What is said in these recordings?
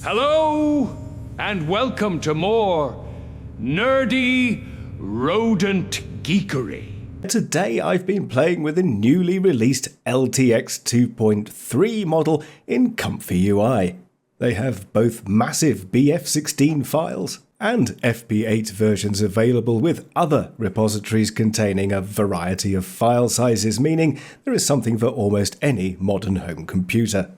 Hello, and welcome to more nerdy rodent geekery. Today I've been playing with a newly released LTX-2.3 model in ComfyUI. They have both massive BF16 files and FP8 versions available with other repositories containing a variety of file sizes, meaning there is something for almost any modern home computer.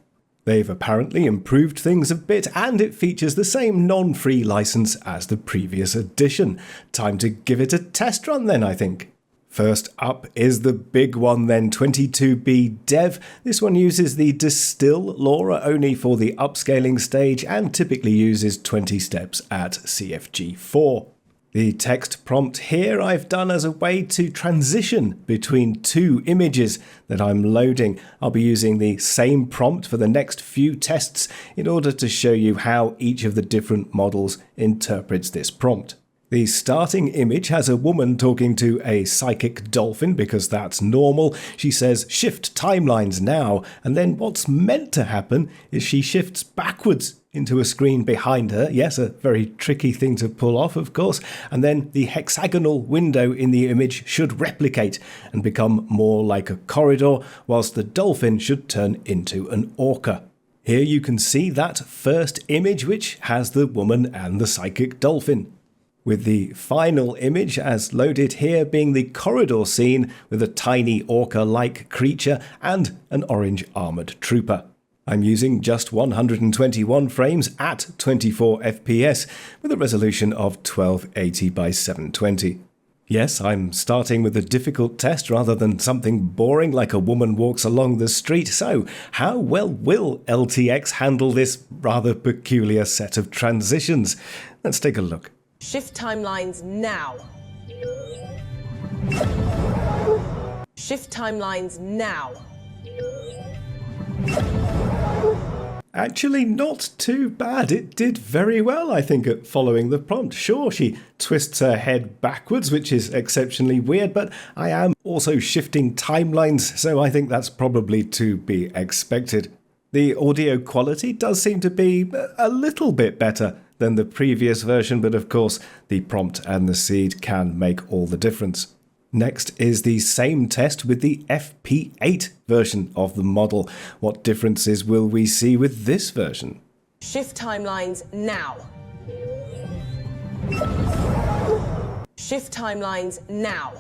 They've apparently improved things a bit, and it features the same non-free license as the previous edition. Time to give it a test run then, I think. First up is the big one then, 22B Dev. This one uses the Distill LoRa only for the upscaling stage and typically uses 20 steps at CFG4. The text prompt here I've done as a way to transition between two images that I'm loading. I'll be using the same prompt for the next few tests in order to show you how each of the different models interprets this prompt. The starting image has a woman talking to a psychic dolphin because that's normal. She says, "Shift timelines now," and then what's meant to happen is she shifts backwards into a screen behind her. Yes, a very tricky thing to pull off, of course. And then the hexagonal window in the image should replicate and become more like a corridor, whilst the dolphin should turn into an orca. Here you can see that first image, which has the woman and the psychic dolphin, with the final image as loaded here being the corridor scene with a tiny orca-like creature and an orange armoured trooper. I'm using just 121 frames at 24 FPS with a resolution of 1280 by 720. Yes, I'm starting with a difficult test rather than something boring like a woman walks along the street. So, how well will LTX handle this rather peculiar set of transitions? Let's take a look. Shift timelines now. Shift timelines now. Actually, not too bad. It did very well, I think, at following the prompt. Sure, she twists her head backwards, which is exceptionally weird, but I am also shifting timelines, so I think that's probably to be expected. The audio quality does seem to be a little bit better than the previous version, but of course, the prompt and the seed can make all the difference. Next is the same test with the FP8 version of the model. What differences will we see with this version? Shift timelines now. Shift timelines now.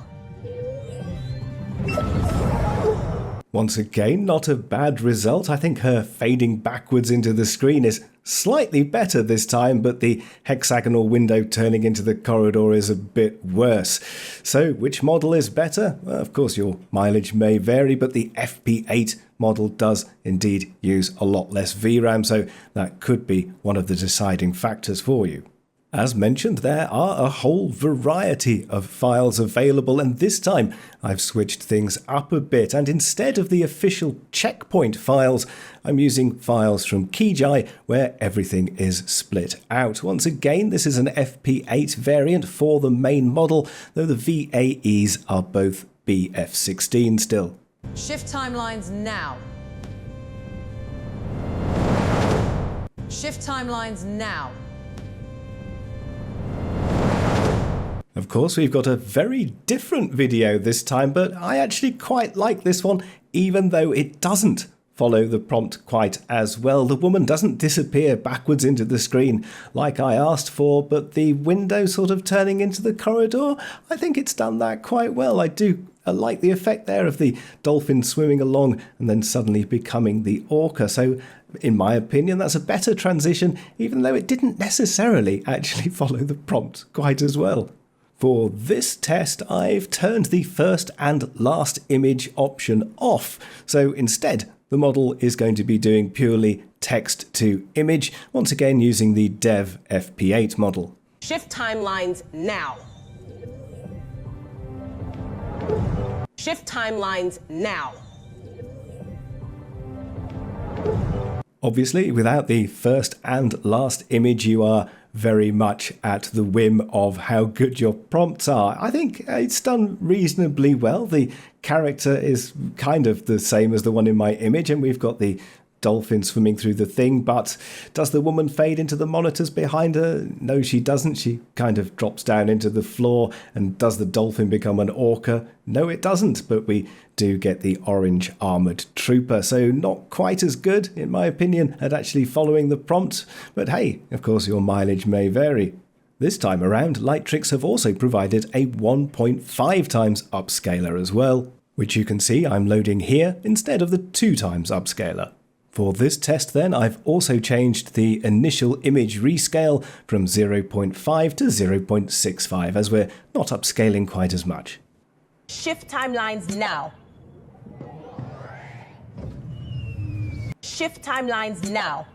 Once again, not a bad result. I think her fading backwards into the screen is slightly better this time, but the hexagonal window turning into the corridor is a bit worse. So which model is better? Well, of course, your mileage may vary, but the FP8 model does indeed use a lot less VRAM, so that could be one of the deciding factors for you. As mentioned, there are a whole variety of files available, and this time I've switched things up a bit, and instead of the official checkpoint files, I'm using files from Keyjai where everything is split out. Once again, this is an FP8 variant for the main model, though the VAEs are both BF16 still. Shift timelines now. Shift timelines now. Of course, we've got a very different video this time, but I actually quite like this one, even though it doesn't follow the prompt quite as well. The woman doesn't disappear backwards into the screen like I asked for, but the window sort of turning into the corridor, I think it's done that quite well. I like the effect there of the dolphin swimming along and then suddenly becoming the orca. So in my opinion, that's a better transition, even though it didn't necessarily actually follow the prompt quite as well. For this test, I've turned the first and last image option off. So instead, the model is going to be doing purely text to image, once again using the Dev FP8 model. Shift timelines now. Shift timelines now. Obviously, without the first and last image, you are very much at the whim of how good your prompts are. I think it's done reasonably well. The character is kind of the same as the one in my image, and we've got the dolphin swimming through the thing, but does the woman fade into the monitors behind her? No, she doesn't. She kind of drops down into the floor. And does the dolphin become an orca? No, it doesn't, but we do get the orange armoured trooper, so not quite as good, in my opinion, at actually following the prompt, but hey, of course your mileage may vary. This time around, Lightrix have also provided a 1.5 times upscaler as well, which you can see I'm loading here instead of the 2 times upscaler. For this test then, I've also changed the initial image rescale from 0.5 to 0.65, as we're not upscaling quite as much. Shift timelines now. Shift timelines now.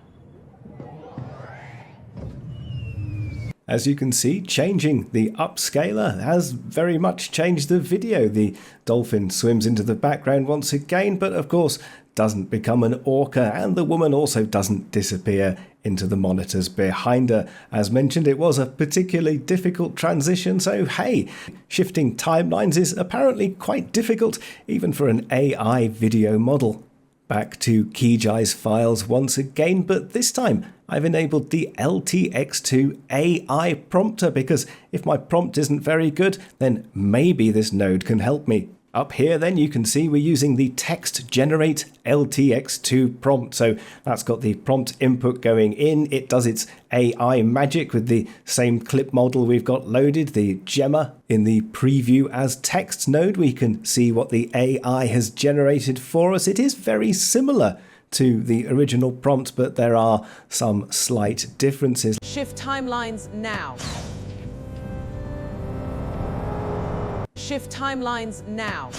As you can see, changing the upscaler has very much changed the video. The dolphin swims into the background once again, but of course doesn't become an orca, and the woman also doesn't disappear into the monitors behind her. As mentioned, it was a particularly difficult transition, so hey, shifting timelines is apparently quite difficult, even for an AI video model. Back to KeyJai's files once again, but this time I've enabled the LTX-2 AI prompter, because if my prompt isn't very good, then maybe this node can help me. Up here then you can see we're using the text generate LTX-2 prompt, so that's got the prompt input going in. It does its AI magic with the same clip model we've got loaded, the Gemma. In the preview as text node we can see what the AI has generated for us. It is very similar to the original prompt, but there are some slight differences. Shift timelines now. Shift timelines now.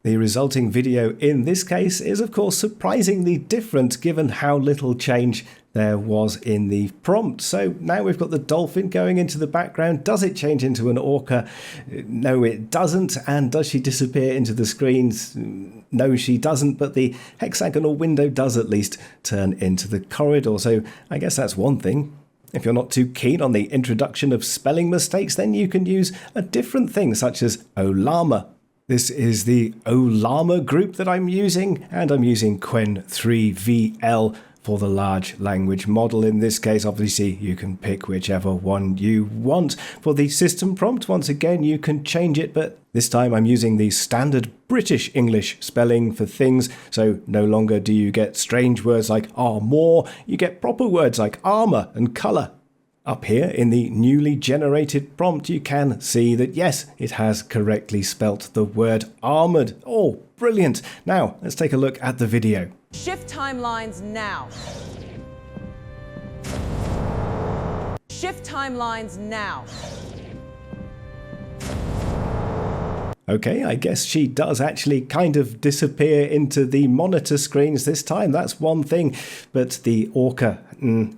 The resulting video in this case is of course surprisingly different given how little change there was in the prompt. So now we've got the dolphin going into the background. Does it change into an orca? No, it doesn't. And does she disappear into the screens? No, she doesn't. But the hexagonal window does at least turn into the corridor. So I guess that's one thing. If you're not too keen on the introduction of spelling mistakes, then you can use a different thing such as Ollama. This is the Ollama group that I'm using, and I'm using Qwen 3VL for the large language model. In this case, obviously, you can pick whichever one you want. For the system prompt, once again, you can change it, but this time I'm using the standard British English spelling for things, so no longer do you get strange words like armour, you get proper words like armour and colour. Up here in the newly generated prompt, you can see that yes, it has correctly spelt the word armoured. Oh, brilliant. Now, let's take a look at the video. Shift timelines now. Shift timelines now. Okay, I guess she does actually kind of disappear into the monitor screens this time. That's one thing, but the orca,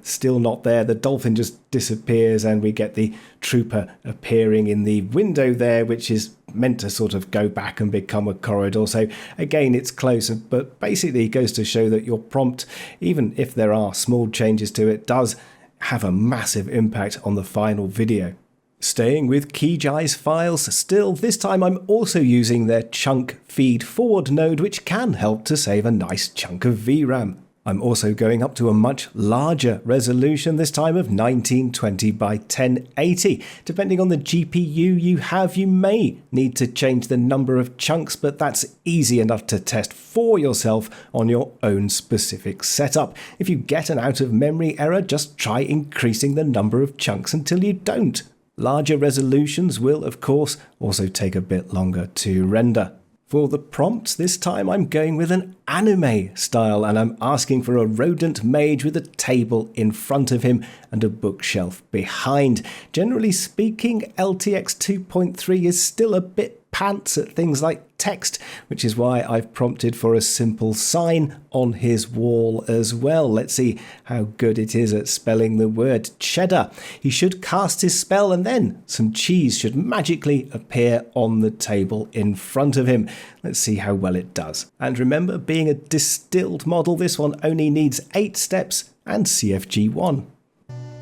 still not there. The dolphin just disappears and we get the trooper appearing in the window there, which is meant to sort of go back and become a corridor. So again, it's close, but basically it goes to show that your prompt, even if there are small changes to it, does have a massive impact on the final video. Staying with KeyJai's files still, this time I'm also using their chunk feed forward node, which can help to save a nice chunk of VRAM. I'm also going up to a much larger resolution, this time of 1920 by 1080. Depending on the GPU you have, you may need to change the number of chunks, but that's easy enough to test for yourself on your own specific setup. If you get an out of memory error, just try increasing the number of chunks until you don't. Larger resolutions will, of course, also take a bit longer to render. For the prompts, this time I'm going with an anime style, and I'm asking for a rodent mage with a table in front of him and a bookshelf behind. Generally speaking, LTX 2.3 is still a bit pants at things like text, which is why I've prompted for a simple sign on his wall as well. Let's see how good it is at spelling the word cheddar. He should cast his spell and then some cheese should magically appear on the table in front of him. Let's see how well it does. And remember, being a distilled model, this one only needs 8 steps and CFG1.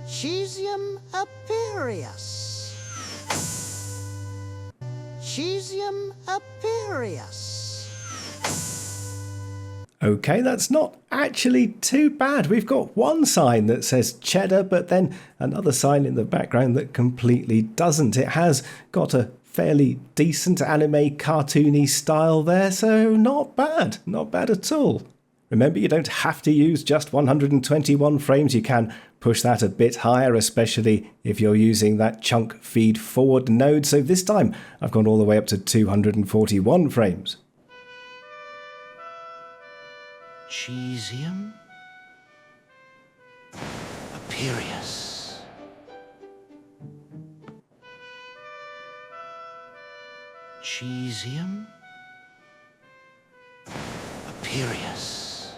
Cesium Aperius. Cesium Aperius. Okay, that's not actually too bad. We've got one sign that says cheddar, but then another sign in the background that completely doesn't. It has got a fairly decent anime cartoony style there, so not bad at all. Remember, you don't have to use just 121 frames. You can push that a bit higher, especially if you're using that chunk feed forward node. So this time I've gone all the way up to 241 frames. Cesium Apirius. Cesium Apirius.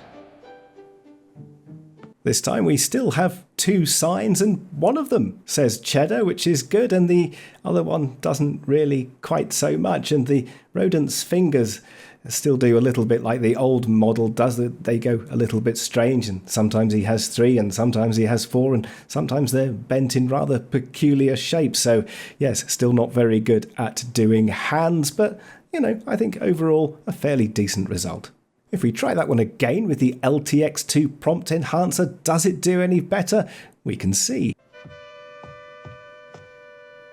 This time we still have two signs, and one of them says cheddar, which is good, and the other one doesn't really quite so much, and the rodent's fingers still do a little bit like the old model does. They go a little bit strange, and sometimes he has 3 and sometimes he has 4, and sometimes they're bent in rather peculiar shapes. So yes, still not very good at doing hands, but I think overall a fairly decent result. If we try that one again with the LTX-2 prompt enhancer, does it do any better? We can see.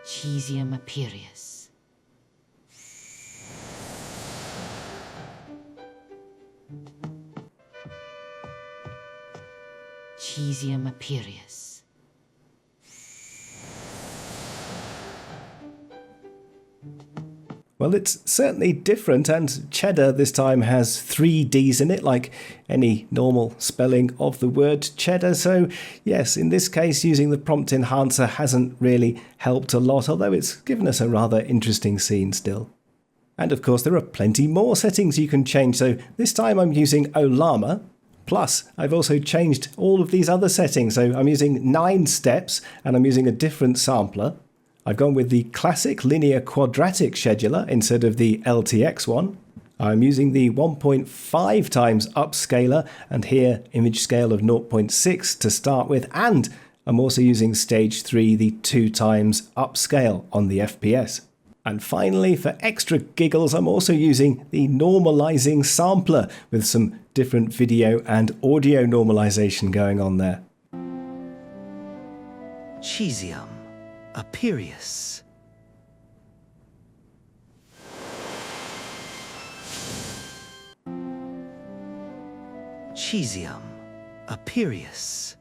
Cesium Apirius. Cesium Apirius. Well, it's certainly different, and cheddar this time has 3 Ds in it, like any normal spelling of the word cheddar. So yes, in this case, using the prompt enhancer hasn't really helped a lot, although it's given us a rather interesting scene still. And of course, there are plenty more settings you can change. So this time I'm using Ollama. Plus, I've also changed all of these other settings. So I'm using 9 steps, and I'm using a different sampler. I've gone with the classic linear quadratic scheduler instead of the LTX one. I'm using the 1.5 times upscaler, and here image scale of 0.6 to start with, and I'm also using stage 3, the 2 times upscale on the FPS. And finally, for extra giggles, I'm also using the normalizing sampler with some different video and audio normalization going on there. Cesium Apirius. Cesium Apirius.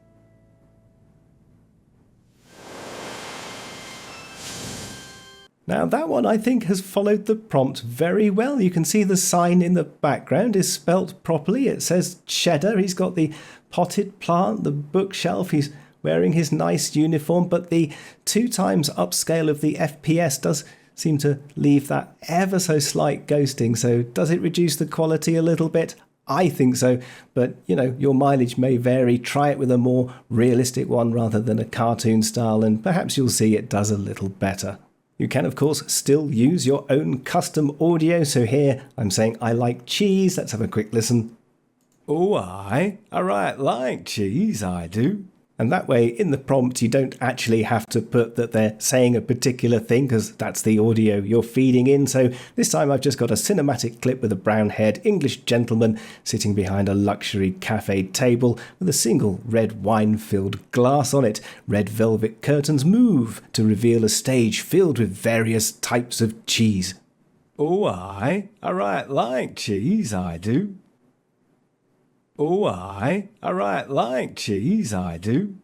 Now that one I think has followed the prompt very well. You can see the sign in the background is spelt properly. It says cheddar. He's got the potted plant, the bookshelf. He's wearing his nice uniform, but the 2 times upscale of the FPS does seem to leave that ever so slight ghosting. So does it reduce the quality a little bit? I think so, but your mileage may vary. Try it with a more realistic one rather than a cartoon style, and perhaps you'll see it does a little better. You can, of course, still use your own custom audio. So here I'm saying I like cheese. Let's have a quick listen. Oh, I right like cheese, I do. And that way, in the prompt, you don't actually have to put that they're saying a particular thing, because that's the audio you're feeding in. So this time I've just got a cinematic clip with a brown-haired English gentleman sitting behind a luxury cafe table with a single red wine-filled glass on it. Red velvet curtains move to reveal a stage filled with various types of cheese. Oh, I right like cheese, I do. Oh, I right like cheese, I do.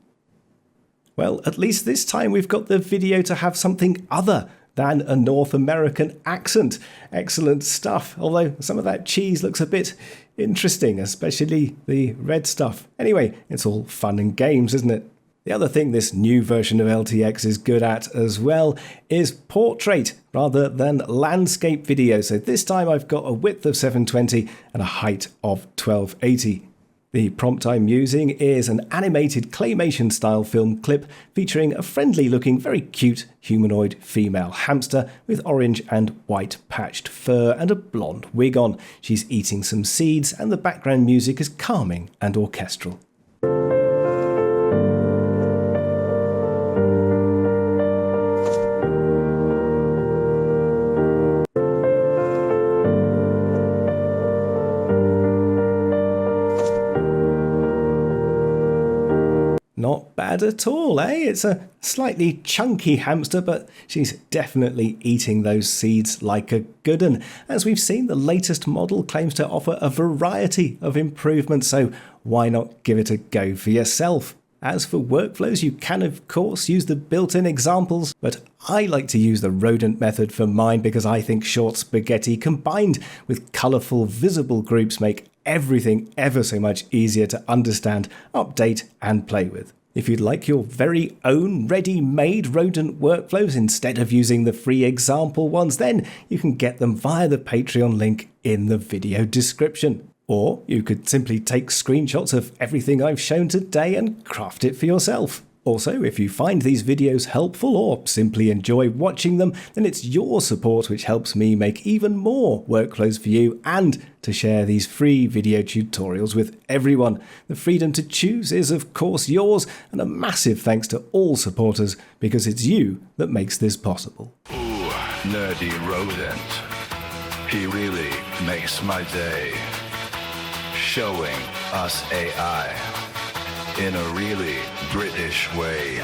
Well, at least this time we've got the video to have something other than a North American accent. Excellent stuff, although some of that cheese looks a bit interesting, especially the red stuff. Anyway, it's all fun and games, isn't it? The other thing this new version of LTX is good at as well is portrait rather than landscape video. So this time I've got a width of 720 and a height of 1280. The prompt I'm using is an animated claymation style film clip featuring a friendly looking, very cute humanoid female hamster with orange and white patched fur and a blonde wig on. She's eating some seeds, and the background music is calming and orchestral. Not bad at all, eh? It's a slightly chunky hamster, but she's definitely eating those seeds like a good un. As we've seen, the latest model claims to offer a variety of improvements, so why not give it a go for yourself? As for workflows, you can of course use the built-in examples, but I like to use the rodent method for mine because I think short spaghetti combined with colourful visible groups make everything ever so much easier to understand, update and play with. If you'd like your very own ready-made rodent workflows instead of using the free example ones, then you can get them via the Patreon link in the video description. Or you could simply take screenshots of everything I've shown today and craft it for yourself. Also, if you find these videos helpful or simply enjoy watching them, then it's your support which helps me make even more workflows for you and to share these free video tutorials with everyone. The freedom to choose is of course yours, and a massive thanks to all supporters because it's you that makes this possible. Ooh, nerdy rodent. He really makes my day. Showing us AI in a really British way.